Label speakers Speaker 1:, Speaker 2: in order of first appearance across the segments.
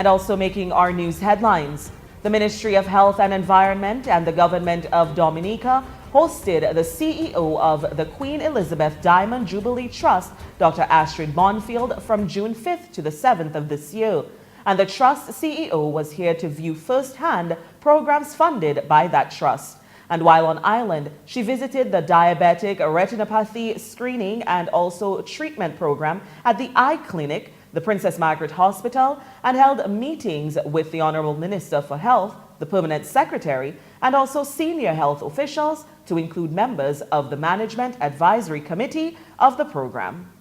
Speaker 1: And also making our news headlines, the Ministry of Health and Environment and the Government of Dominica hosted the CEO of the Queen Elizabeth Diamond Jubilee Trust, Dr. Astrid Bonfield, from June 5th to the 7th of this year. And the Trust CEO was here to view firsthand programs funded by that trust. And while on island, she visited the diabetic retinopathy screening and also treatment program at the eye clinic, the Princess Margaret Hospital, and held meetings with the Honorable Minister for Health, the Permanent Secretary, and also senior health officials, to include members of the Management Advisory Committee of the program.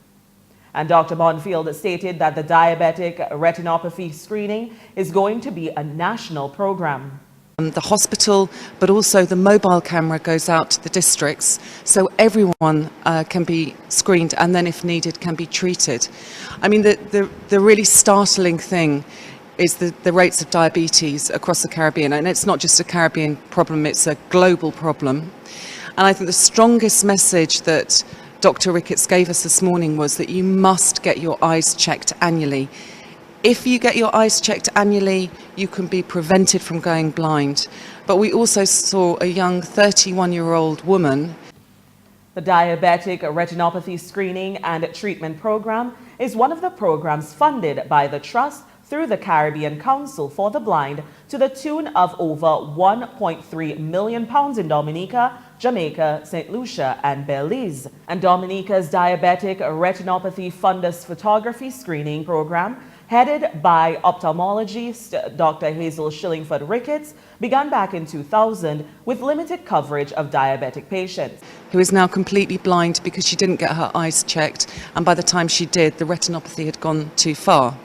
Speaker 1: And Dr. Bonfield stated that the diabetic retinopathy screening is going to be a national program.
Speaker 2: The hospital, but also the mobile camera goes out to the districts, so everyone can be screened and then, if needed, can be treated. I mean, the really startling thing is the rates of diabetes across the Caribbean, and it's not just a Caribbean problem, it's a global problem. And I think the strongest message that Dr. Ricketts gave us this morning was that you must get your eyes checked annually. If you get your eyes checked annually, you can be prevented from going blind. But we also saw a young 31-year-old woman.
Speaker 1: The diabetic retinopathy screening and treatment program is one of the programs funded by the Trust through the Caribbean Council for the Blind to the tune of over £1.3 million in Dominica, Jamaica, St. Lucia, and Belize. And Dominica's diabetic retinopathy fundus photography screening program, headed by ophthalmologist Dr. Hazel Shillingford Ricketts, began back in 2000 with limited coverage of diabetic patients.
Speaker 2: Who is now completely blind because she didn't get her eyes checked, and by the time she did, the retinopathy had gone too far.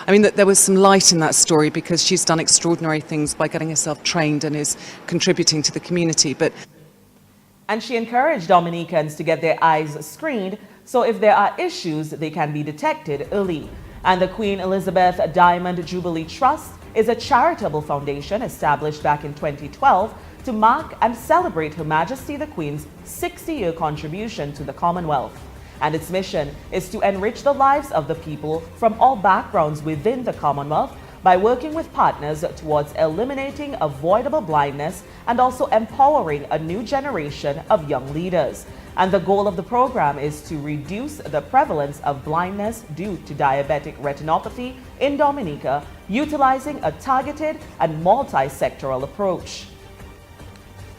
Speaker 2: I mean, there was some light in that story because she's done extraordinary things by getting herself trained and is contributing to the community.
Speaker 1: And she encouraged Dominicans to get their eyes screened, so if there are issues, they can be detected early. And the Queen Elizabeth Diamond Jubilee Trust is a charitable foundation established back in 2012 to mark and celebrate Her Majesty the Queen's 60-year contribution to the Commonwealth. And its mission is to enrich the lives of the people from all backgrounds within the Commonwealth by working with partners towards eliminating avoidable blindness and also empowering a new generation of young leaders. And the goal of the program is to reduce the prevalence of blindness due to diabetic retinopathy in Dominica, utilizing a targeted and multi-sectoral approach.